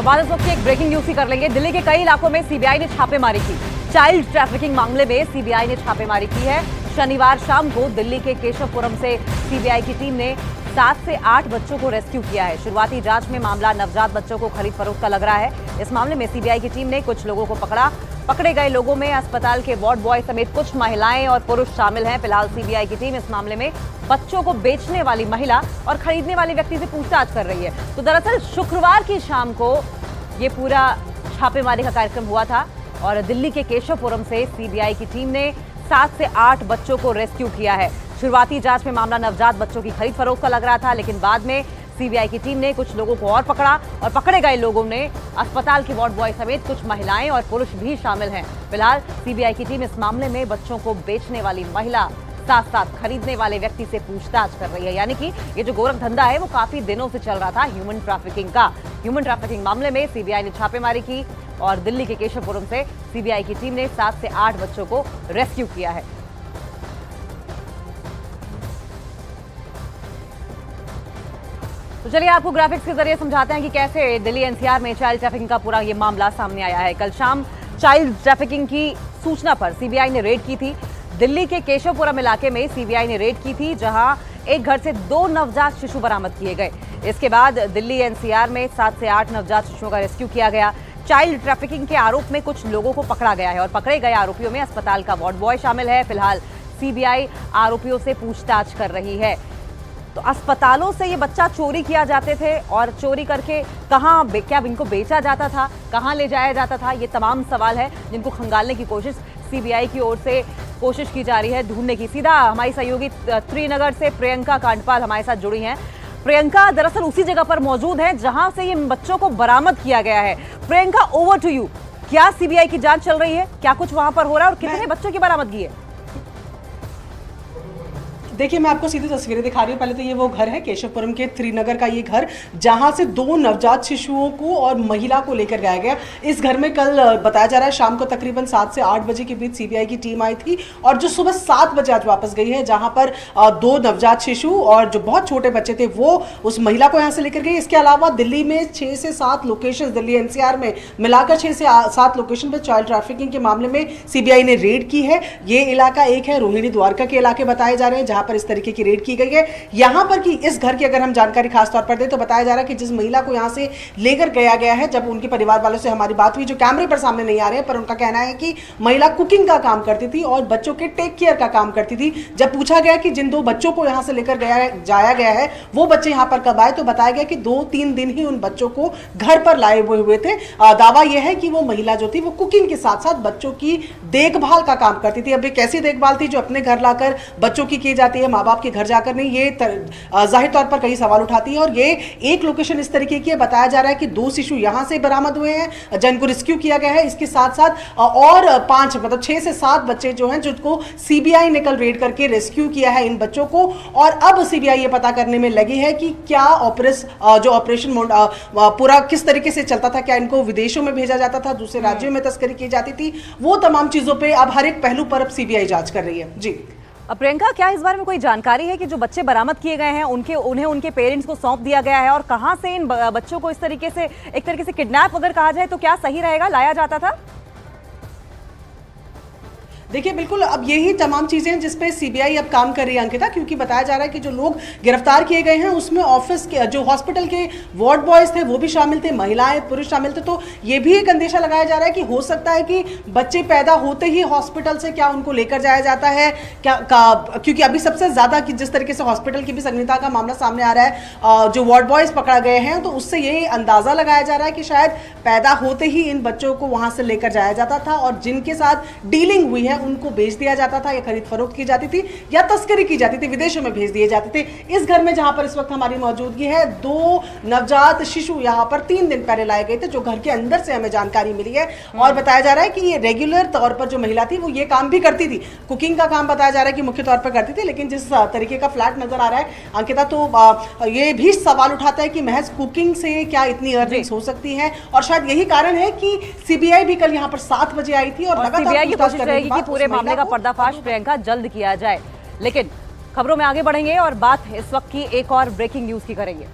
बाद इस वक्त की एक ब्रेकिंग न्यूज ही कर लेंगे। दिल्ली के कई इलाकों में सीबीआई ने छापेमारी की। चाइल्ड ट्रैफिकिंग मामले में सीबीआई ने छापेमारी की है। शनिवार शाम को दिल्ली के केशवपुरम से सीबीआई की टीम ने 7 से 8 बच्चों को रेस्क्यू किया है। शुरुआती जांच में मामला नवजात बच्चों को खरीद फरोख्त का लग रहा है। इस मामले में सीबीआई की टीम ने कुछ लोगों को पकड़ा। पकड़े गए लोगों में अस्पताल के वार्ड बॉय समेत कुछ महिलाएं और पुरुष शामिल हैं। फिलहाल सीबीआई की टीम इस मामले में बच्चों को बेचने वाली महिला और खरीदने वाले व्यक्ति से पूछताछ कर रही है। तो दरअसल शुक्रवार की शाम को ये पूरा छापेमारी का कार्यक्रम हुआ था और दिल्ली के केशवपुरम से सीबीआई की टीम ने 7 से 8 बच्चों को रेस्क्यू किया है। शुरुआती जांच में मामला नवजात बच्चों की खरीद फरोख्त का लग रहा था, लेकिन बाद में सीबीआई की टीम ने कुछ लोगों को और पकड़ा और पकड़े गए लोगों ने अस्पताल के वार्ड बॉय समेत कुछ महिलाएं और पुरुष भी शामिल हैं। फिलहाल सीबीआई की टीम इस मामले में बच्चों को बेचने वाली महिला साथ साथ खरीदने वाले व्यक्ति से पूछताछ कर रही है। यानी कि ये जो गोरख धंधा है वो काफी दिनों से चल रहा था, ह्यूमन ट्रैफिकिंग का। ह्यूमन ट्रैफिकिंग मामले में सीबीआई ने छापेमारी की और दिल्ली के केशवपुरम से सीबीआई की टीम ने 7 से 8 बच्चों को रेस्क्यू किया है। तो चलिए आपको ग्राफिक्स के जरिए समझाते हैं कि कैसे दिल्ली एनसीआर में चाइल्ड ट्रैफिकिंग का पूरा ये मामला सामने आया है। कल शाम चाइल्ड ट्रैफिकिंग की सूचना पर सीबीआई ने रेड की थी। दिल्ली के केशवपुरम इलाके में सीबीआई ने रेड की थी, जहां एक घर से 2 नवजात शिशु बरामद किए गए। इसके बाद दिल्ली एनसीआर में 7 से 8 नवजात शिशुओं का रेस्क्यू किया गया। चाइल्ड ट्रैफिकिंग के आरोप में कुछ लोगों को पकड़ा गया है और पकड़े गए आरोपियों में अस्पताल का वार्ड बॉय शामिल है। फिलहाल सीबीआई आरोपियों से पूछताछ कर रही है। तो अस्पतालों से ये बच्चा चोरी किया जाते थे और चोरी करके कहाँ क्या इनको बेचा जाता था, कहाँ ले जाया जाता था, ये तमाम सवाल है जिनको खंगालने की कोशिश सीबीआई की ओर से कोशिश की जा रही है ढूंढने की। सीधा हमारी सहयोगी श्रीनगर से प्रियंका कांडपाल हमारे साथ जुड़ी हैं। प्रियंका, दरअसल उसी जगह पर मौजूद है जहां से ये बच्चों को बरामद किया गया है। Priyanka, over to you. क्या सीबीआई की जांच चल रही है? क्या कुछ वहां पर हो रहा है और कितने बच्चों की बरामदगी है? देखिए, मैं आपको सीधी तस्वीरें दिखा रही हूँ। पहले तो ये वो घर है केशवपुरम के श्रीनगर का, ये घर जहाँ से 2 नवजात शिशुओं को और महिला को लेकर गया गया। इस घर में कल बताया जा रहा है शाम को तकरीबन 7 से 8 बजे के बीच सीबीआई की टीम आई थी और जो सुबह 7 बजे आज वापस गई है, जहाँ पर 2 नवजात शिशु और जो बहुत छोटे बच्चे थे वो उस महिला को यहाँ से लेकर गई। इसके अलावा दिल्ली में 6 से 7 लोकेशन, दिल्ली एनसीआर में मिलाकर 6 से 7 लोकेशन पर चाइल्ड ट्रैफिकिंग के मामले में सीबीआई ने रेड की है। ये इलाका एक है रोहिणी द्वारका के इलाके बताए जा रहे हैं, जहाँ पर इस तरीके की रेड की गई है। यहां पर कि इस घर की अगर हम जानकारी खास तौर पर दें तो बताया जा रहा है कि जिस महिला को यहां से लेकर गया गया है, जब उनके परिवार वालों से हमारी बात हुई, जो कैमरे पर सामने नहीं आ रहे हैं, पर उनका कहना है कि महिला कुकिंग का काम करती थी और बच्चों के टेक केयर का काम करती थी। जब पूछा गया कि जिन 2 बच्चों को यहां से लेकर जाया गया है वो बच्चे यहां पर कब आए, तो बताया गया कि 2-3 दिन ही उन बच्चों को घर पर लाए हुए थे। दावा यह है कि वो महिला जो थी वो कुकिंग के साथ साथ बच्चों की देखभाल का काम करती थी। अब ये कैसी देखभाल थी जो अपने घर लाकर बच्चों की जाती है, माँ बाप के घर जाकर नहीं, ये जाहिर तौर पर कई सवाल उठाती है। और ये एक लोकेशन इस तरीके की है, बताया जा रहा है कि 2 शिशु यहां से बरामद हुए हैं जिनको रेस्क्यू किया गया है। इसके साथ साथ और 5 मतलब 6 से 7 बच्चे जो हैं जिनको सीबीआई ने कल रेड करके रेस्क्यू किया है इन बच्चों को। और अब सीबीआई ये पता करने में लगी है कि क्या ऑपरेशन पूरा किस तरीके से चलता था, क्या इनको विदेशों में भेजा जाता था, दूसरे राज्यों में तस्करी की जाती थी, वो तमाम चीजों पर अब हर एक पहलू पर अब सीबीआई जांच कर रही है। जी प्रियंका, क्या इस बारे में कोई जानकारी है कि जो बच्चे बरामद किए गए हैं उन्हें उनके पेरेंट्स को सौंप दिया गया है और कहां से इन बच्चों को इस तरीके से एक तरीके से किडनैप अगर कहा जाए तो क्या सही रहेगा, लाया जाता था? देखिए, बिल्कुल अब यही तमाम चीजें हैं जिसपे सीबीआई अब काम कर रही है अंकिता, क्योंकि बताया जा रहा है कि जो लोग गिरफ्तार किए गए हैं उसमें ऑफिस के जो हॉस्पिटल के वार्ड बॉयज थे वो भी शामिल थे, महिलाएं पुरुष शामिल थे। तो ये भी एक अंदेशा लगाया जा रहा है कि हो सकता है कि बच्चे पैदा होते ही हॉस्पिटल से क्या उनको लेकर जाया जाता है क्योंकि अभी सबसे ज्यादा जिस तरीके से हॉस्पिटल की भी संगीता का मामला सामने आ रहा है, जो वार्ड बॉयज पकड़ा गए हैं, तो उससे ये अंदाजा लगाया जा रहा है कि शायद पैदा होते ही इन बच्चों को वहां से लेकर जाया जाता था और जिनके साथ डीलिंग हुई है उनको बेच दिया जाता था या खरीद फरोख्त की जाती थी या तस्करी की जाती थी, विदेशों में भेज दिए जाते थे। इस घर में जहां पर इस वक्त हमारी मौजूदगी है, 2 नवजात शिशु यहां पर 3 दिन पहले लाए गए थे, जो घर के अंदर से हमें जानकारी मिली है। और बताया जा रहा है कि ये रेगुलर तौर पर जो महिला थी वो ये काम भी करती थी, कुकिंग का काम बताया जा रहा है कि मुख्य तौर पर करती थी। लेकिन जिस तरीके का फ्लैट नजर आ रहा है अंकिता, तो ये भी सवाल उठाता है कि महज कुकिंग से क्या इतनी अर्निंग्स हो सकती है, और शायद यही कारण है कि सीबीआई भी कल यहाँ पर 7 बजे आई थी और लगातार पूरे मामले का पर्दाफाश प्रियंका जल्द किया जाए। लेकिन खबरों में आगे बढ़ेंगे और बात इस वक्त की एक और ब्रेकिंग न्यूज की करेंगे।